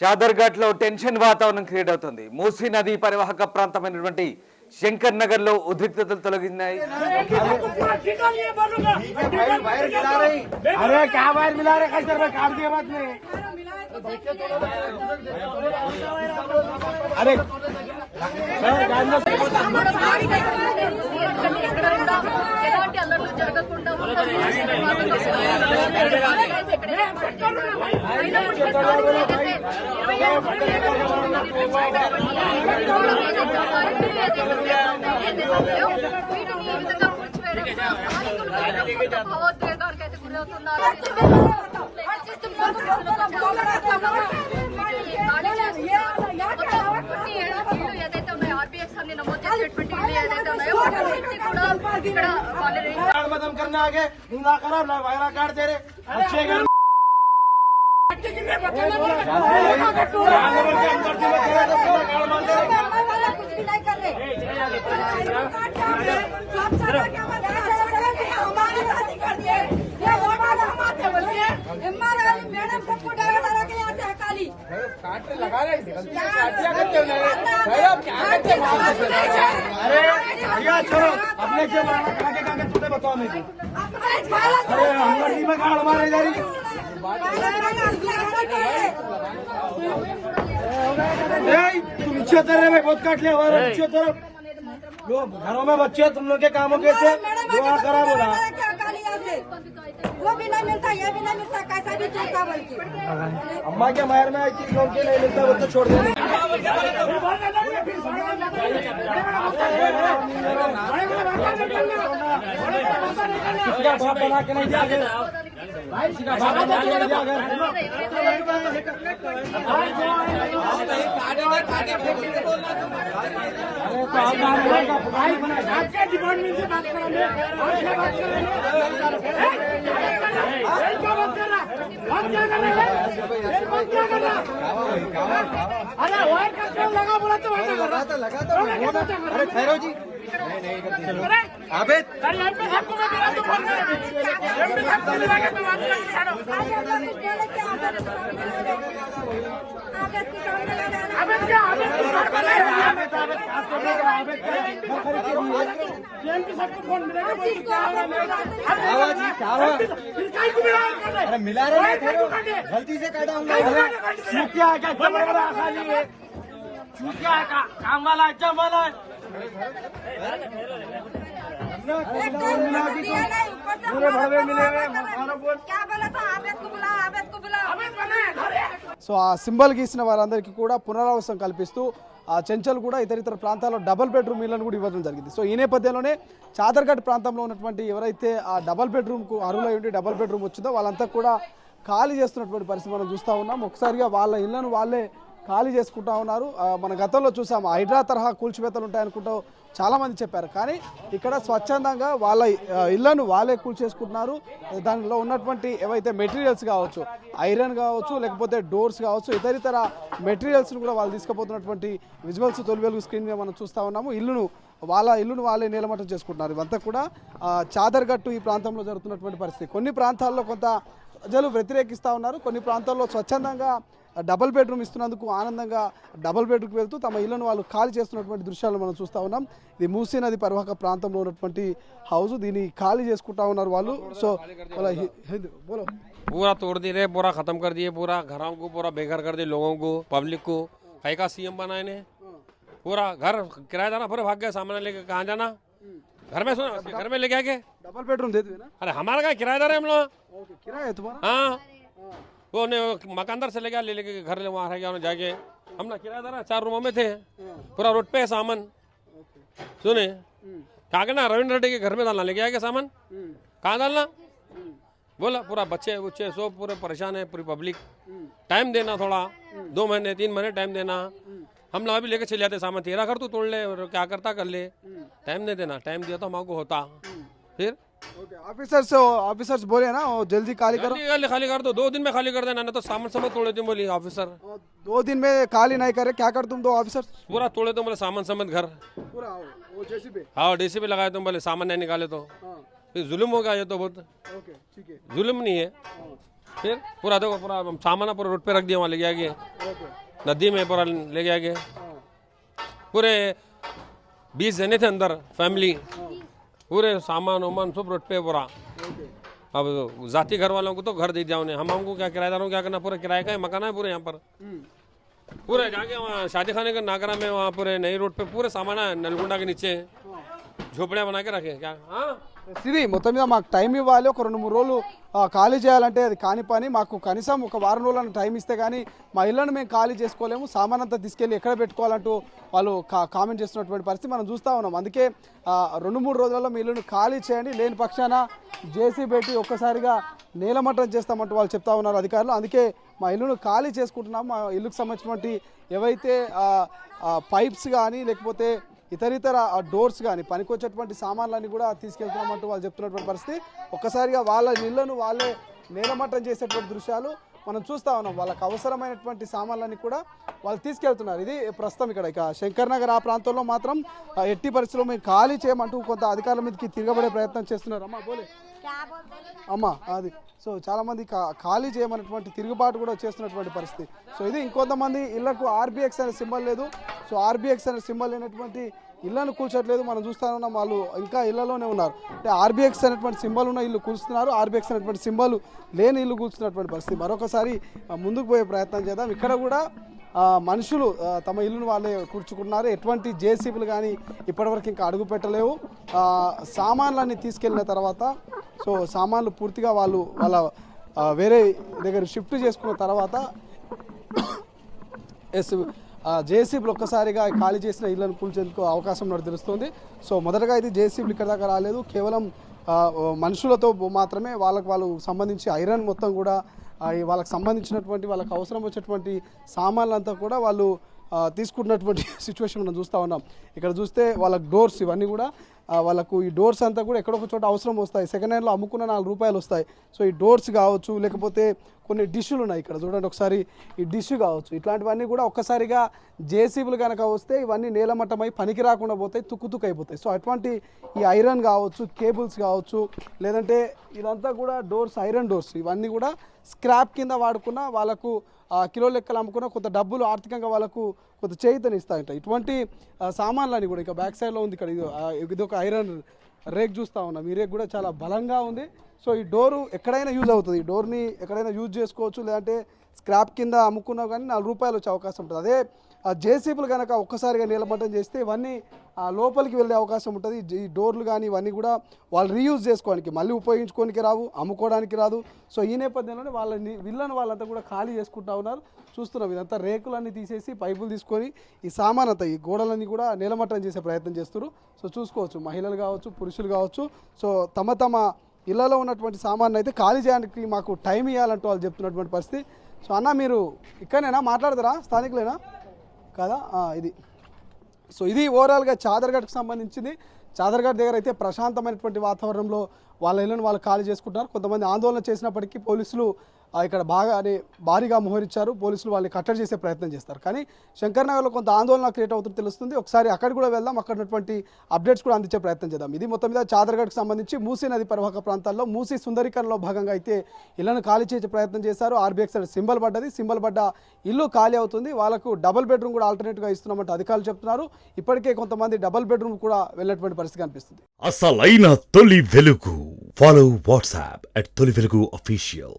షాదర్ఘాట్ లో టెన్షన్ వాతావరణం క్రియేట్ అవుతుంది. మూసీ నది పరివాహక ప్రాంతమైనటువంటి శంకర్ నగర్ లో ఉద్రిక్తతలు తొలగినాయి. భావోద్వేగానికి అయితే గురవుతున్నారు. ఏదైతే ఉన్నాయో ఆర్బీఎక్స్ అన్ని నమోదు చేసినటువంటి ఇల్లు ఏదైతే ఉన్నాయో కూడా ఇక్కడ बताओ मुझे हमारे तुम नीचे उतर रहे भाई, बहुत काट लिया हमारा। नीचे उतर लो, घरों में बच्चे तुम लोग के कामों कैसे दुआ करा बोला वो भी नहीं मिलता, ये भी नहीं मिलता, कैसा भी चलता बल्कि अम्मा के मायर में आई चीज के नहीं मिलता वो तो छोड़ देने। किसका बाप बना के नहीं जागे भाई, किसका बाप बना के नहीं जागे। आपके डिपार्टमेंट से बात करेंगे, अरे वायर का तेल लगा बोला तो लगा तो अरे खैरो जी आबेद एमपी साहब को मैं मेरा तो फोन कर एमपी साहब को लगा के मैं बात कर आबेद क्या एमपी साहब को फोन मिलेगा अरे मिला रहे थे गलती से काटा हूँ क्या खाली है क्या काम वाला अच्छा वाला సో ఆ సింబల్ గీసిన వారందరికీ కూడా పునరావాసం కల్పిస్తూ ఆ చెంచల్ కూడా ఇతర ప్రాంతాల్లో డబుల్ బెడ్రూమ్ ఇళ్లను కూడా ఇవ్వడం జరిగింది. సో ఈ నేపథ్యంలోనే చాదర్ఘాట్ ప్రాంతంలో ఉన్నటువంటి ఎవరైతే ఆ డబుల్ బెడ్రూమ్కు అర్హులై ఉండి డబుల్ బెడ్రూమ్ వచ్చిందో వాళ్ళంతా కూడా ఖాళీ చేస్తున్నటువంటి పరిస్థితి మనం చూస్తూ ఉన్నాం. ఒకసారిగా వాళ్ళ ఇళ్లను వాళ్ళే ఖాళీ చేసుకుంటా ఉన్నారు. మన గతంలో చూసాము హైడ్రా తరహా కూల్చివేతలు ఉంటాయనుకుంటూ చాలామంది చెప్పారు, కానీ ఇక్కడ స్వచ్ఛందంగా వాళ్ళ ఇళ్లను వాళ్ళే కూల్చేసుకుంటున్నారు. దానిలో ఉన్నటువంటి ఏవైతే మెటీరియల్స్ కావచ్చు, ఐరన్ కావచ్చు, లేకపోతే డోర్స్ కావచ్చు, ఇతర మెటీరియల్స్ను కూడా వాళ్ళు తీసుకుపోతున్నటువంటి విజువల్స్ తొలి వెలుగు స్క్రీన్ మీద మనం చూస్తూ ఉన్నాము. ఇల్లును వాళ్ళే నీలమట్టం చేసుకుంటున్నారు. ఇవంతా కూడా చాదర్ఘట్టు ఈ ప్రాంతంలో జరుగుతున్నటువంటి పరిస్థితి. కొన్ని ప్రాంతాల్లో కొంత ప్రజలు వ్యతిరేకిస్తూ ఉన్నారు, కొన్ని ప్రాంతాల్లో స్వచ్ఛందంగా డబుల్ బెడ్రూమ్ ఇస్తున్నందుకు ఆనందంగా డబుల్ బెడ్రూమ్కి వెళ్తూ తమ ఇళ్లను వాళ్ళు ఖాళీ చేస్తున్నటువంటి దృశ్యాలను మనం చూస్తూ ఉన్నాం. ఇది మూసీ నది పరివాహక ప్రాంతంలో ఉన్నటువంటి హౌస్, దీన్ని ఖాళీ చేసుకుంటా ఉన్నారు వాళ్ళు. సో बोलो पूरा तोड़ दे रहे, पूरा खत्म कर दिए, पूरा घरों को पूरा बेघर कर दिए, लोगों को, पब्लिक को। कई का सीएम बनाए ने पूरा घर किराएदार फिर भाग गया, सामान लेके कहाँ जाना, घर में सुना घर में लेके आके डबल बेडरूम दे दो ना। अरे हमारा क्या किराएदार है हम लोग, किराया है तुम्हारा? हाँ वो ने मकानदार से लेके लेके घर ले वहाँ रह गया जाके, हम ना किराएदार 4 रूमों में थे, पूरा रोड पे है सामान। सुने कहा के ना रविंद्र रेड्डी के घर में डालना, लेके आएगा सामान, कहाँ डालना बोला। पूरा बच्चे बुच्चे सब पूरे परेशान है, पूरी पब्लिक। टाइम देना थोड़ा, 2 महीने 3 महीने टाइम देना। हम लोग अभी लेके चले जाते सामान, तेरा घर तू तोड़ ले और क्या करता कर ले, टाइम नहीं देना। टाइम दिया तो हमको होता फिर ऑफिसर्स बोले ना जल्दी खाली करो, खाली कर दो, 2 दिन में खाली कर देना, नहीं तो सामान सब तोड़े तुम बोली ऑफिसर। 2 दिन में खाली नहीं करे क्या कर तुम? 2 ऑफिसर पूरा तोड़े तुम बोले, सामान समेत घर पूरा वो जेसीबी, हाँ डीसीपी लगाए तुम बोले, सामान नहीं निकाले तो फिर जुल्म होगा ये तो बहुत ओके ठीक है जुल्म नहीं है। फिर पूरा देखो पूरा सामान पूरा रोड पे रख दिया, वहाँ ले गया गया ओके नदी में पूरा ले गया गया। पूरे 20 जने थे अंदर फैमिली, पूरे सामान वामान सब रोड पे पूरा। अब जाति घर वालों को तो घर दे दिया उन्हें, हमको क्या किराएदारों को क्या करना, पूरे किराए का ही मकान है पूरे यहाँ पर। पूरे जाके वहाँ शादी खाने के नागरा में वहाँ पूरे नई रोड पे पूरे सामान है, नलगुंडा के नीचे झोपड़ियाँ बना के रखे क्या। हाँ ఇది మొత్తం మీద మాకు టైం ఇవ్వాలి, ఒక 2-3 రోజులు ఖాళీ చేయాలంటే అది కాని పని. మాకు కనీసం ఒక వారం రోజులను టైం ఇస్తే కానీ మా ఇళ్ళను మేము ఖాళీ చేసుకోలేము, సామాన్ అంతా తీసుకెళ్ళి ఎక్కడ పెట్టుకోవాలంటూ వాళ్ళు కామెంట్ చేస్తున్నటువంటి పరిస్థితి మనం చూస్తూ ఉన్నాం. అందుకే 2-3 రోజులలో మీ ఇల్లును ఖాళీ చేయండి, లేని పక్షాన జేసీ పెట్టి ఒక్కసారిగా నేలమట్టం చేస్తామంటూ వాళ్ళు చెప్తా ఉన్నారు అధికారులు. అందుకే మా ఇల్లును ఖాళీ చేసుకుంటున్నాం. మా ఇల్లుకు సంబంధించినటువంటి ఏవైతే పైప్స్ కానీ లేకపోతే ఇతర డోర్స్ కానీ పనికొచ్చేటువంటి సామాన్లన్నీ కూడా తీసుకెళ్తున్నామంటూ వాళ్ళు చెప్తున్నటువంటి పరిస్థితి. ఒక్కసారిగా వాళ్ళ ఇళ్లను వాళ్ళే నేలమట్టం చేసేటువంటి దృశ్యాలు మనం చూస్తూ ఉన్నాం. వాళ్ళకి అవసరమైనటువంటి సామాన్లన్నీ కూడా వాళ్ళు తీసుకెళ్తున్నారు. ఇది ప్రస్తుతం ఇక్కడ ఇక శంకర్ నగర్ ఆ ప్రాంతంలో మాత్రం ఎట్టి పరిస్థితుల్లో మేము ఖాళీ చేయమంటూ కొంత అధికారుల మీదకి తిరగబడే ప్రయత్నం చేస్తున్నారు. అమ్మా బోలే అమ్మా అది సో చాలామంది ఖాళీ చేయమన్నటువంటి తిరుగుబాటు కూడా చేస్తున్నటువంటి పరిస్థితి. సో ఇది ఇంకొంతమంది ఇళ్లకు ఆర్బీఎక్స్ అనే సింబల్ లేదు, సో ఆర్బీఎక్స్ అనే సింబల్ లేనటువంటి ఇళ్లను కూల్చట్లేదు మనం చూస్తూ ఉన్నాం. వాళ్ళు ఇంకా ఇళ్లలోనే ఉన్నారు, అంటే ఆర్బీఎక్స్ అనేటువంటి సింబల్ ఉన్న ఇల్లు కూల్చుతున్నారు, ఆర్బీఎక్స్ అనేటువంటి సింబల్ లేని ఇల్లు కూల్చుతున్నటువంటి పరిస్థితి. మరొకసారి ముందుకు పోయే ప్రయత్నం చేద్దాం. ఇక్కడ కూడా మనుషులు తమ ఇల్లును వాళ్ళే కూర్చుకుంటున్నారు. ఎటువంటి జేసీబీలు కానీ ఇప్పటివరకు ఇంకా అడుగు పెట్టలేవు. సామాన్లన్నీ తీసుకెళ్ళిన తర్వాత సో సామాన్లు పూర్తిగా వాళ్ళ వేరే దగ్గర షిఫ్ట్ చేసుకున్న తర్వాత జేసీబీలు ఒక్కసారిగా ఖాళీ చేసిన ఇళ్లను కూల్చేందుకు అవకాశం ఉన్నట్టు తెలుస్తుంది. సో మొదటగా ఇది జేసీబీలు ఇక్కడ దాకా రాలేదు, కేవలం మనుషులతో మాత్రమే వాళ్ళు సంబంధించి ఐరన్ మొత్తం కూడా వాళ్ళకి సంబంధించినటువంటి వాళ్ళకి అవసరం వచ్చేటువంటి సామాన్లంతా కూడా వాళ్ళు తీసుకుంటున్నటువంటి సిచ్యువేషన్ మనం చూస్తూ ఉన్నాం. ఇక్కడ చూస్తే వాళ్ళ డోర్స్ ఇవన్నీ కూడా వాళ్ళకు ఈ డోర్స్ అంతా కూడా ఎక్కడొక చోట అవసరం వస్తాయి. సెకండ్ హ్యాండ్లో అమ్ముకున్న ₹4 వస్తాయి. సో ఈ డోర్స్ కావచ్చు, లేకపోతే కొన్ని డిష్లు ఉన్నాయి ఇక్కడ చూడండి ఒకసారి, ఈ డిష్ కావచ్చు, ఇట్లాంటివన్నీ కూడా ఒక్కసారిగా జేసీబీలు కనుక వస్తే ఇవన్నీ నేలమట్టమై పనికి రాకుండా పోతాయి, తుక్కు అయిపోతాయి. సో అటువంటి ఈ ఐరన్ కావచ్చు, కేబుల్స్ కావచ్చు, లేదంటే ఇదంతా కూడా డోర్స్, ఐరన్ డోర్స్ ఇవన్నీ కూడా స్క్రాప్ కింద వాడుకున్న వాళ్ళకు కిలో లెక్కలు అమ్ముకున్న కొంత డబ్బులు ఆర్థికంగా వాళ్ళకు కొంత చేయితనిస్తాయంట. ఇటువంటి సామాన్లన్నీ కూడా ఇక బ్యాక్ సైడ్లో ఉంది ఇక్కడ ఇది ఒక ఐరన్ రేక్ చూస్తూ ఉన్నాం. ఈ రేక్ కూడా చాలా బలంగా ఉంది. సో ఈ డోరు ఎక్కడైనా యూజ్ అవుతుంది, ఈ డోర్ని ఎక్కడైనా యూజ్ చేసుకోవచ్చు, లేదంటే స్క్రాప్ కింద అమ్ముకున్నా కానీ ₹4 వచ్చే అవకాశం ఉంటుంది. అదే జేసీబీలు కనుక ఒక్కసారిగా నీలమట్టం చేస్తే ఇవన్నీ లోపలికి వెళ్ళే అవకాశం ఉంటుంది. ఈ డోర్లు కానీ ఇవన్నీ కూడా వాళ్ళు రీయూజ్ చేసుకోవడానికి, మళ్ళీ ఉపయోగించుకోవడానికి రావు, అమ్ముకోవడానికి రాదు. సో ఈ నేపథ్యంలోనే వీళ్ళని వాళ్ళంతా కూడా ఖాళీ చేసుకుంటా ఉన్నారు. చూస్తున్నాం ఇదంతా రేకులన్నీ తీసేసి పైపులు తీసుకొని ఈ సామాన్ అంతా ఈ గోడలన్నీ కూడా నీలమట్టం చేసే ప్రయత్నం చేస్తున్నారు. సో చూసుకోవచ్చు మహిళలు కావచ్చు, పురుషులు కావచ్చు, సో తమ ఇళ్లలో ఉన్నటువంటి సామాన్లు అయితే ఖాళీ చేయడానికి మాకు టైం ఇవ్వాలంటూ వాళ్ళు చెప్తున్నటువంటి పరిస్థితి. సో అన్న మీరు ఇక్కడనేనా మాట్లాడతారా, స్థానికులేనా కదా? ఇది సో ఇది ఓవరాల్గా చాదర్ఘట్కి సంబంధించింది. చాదర్ఘట్ దగ్గర అయితే ప్రశాంతమైనటువంటి వాతావరణంలో వాళ్ళ ఇళ్ళను వాళ్ళు ఖాళీ చేసుకుంటున్నారు. కొంతమంది ఆందోళన చేసినప్పటికీ పోలీసులు ఇక్కడ భారీగా మోహరించారు. పోలీసులు వాళ్ళని కట్టడి చేసే ప్రయత్నం చేస్తారు. కానీ శంకర్ నగర్లో కొంత ఆందోళన క్రియేట్ అవుతుంది తెలుస్తుంది. ఒకసారి అక్కడ కూడా వెళ్దాం, అక్కడ ఉన్నటువంటి అప్డేట్స్ కూడా అందించే ప్రయత్నం చేద్దాం. ఇది మొత్తం మీద చాదర్ఘట్కి సంబంధించి మూసీ నది పరివాహక ప్రాంతాల్లో మూసీ సుందరీకరణలో భాగంగా అయితే ఇళ్లను ఖాళీ చేసే ప్రయత్నం చేశారు. ఆర్బీఎక్స్ సింబల్ పడ్డది, సింబల్ పడ్డ ఇల్లు ఖాళీ అవుతుంది. వాళ్ళకు డబుల్ బెడ్రూమ్ కూడా ఆల్టర్నేట్గా ఇస్తున్నామంటే అధికారులు చెప్తున్నారు. ఇప్పటికే కొంతమంది డబుల్ బెడ్రూమ్ కూడా వెళ్ళేటువంటి పరిస్థితి కనిపిస్తుంది. అసలైన తొలి వెలుగు. ఫాలో వాట్సాప్ @తొలి వెలుగు అఫీషియల్.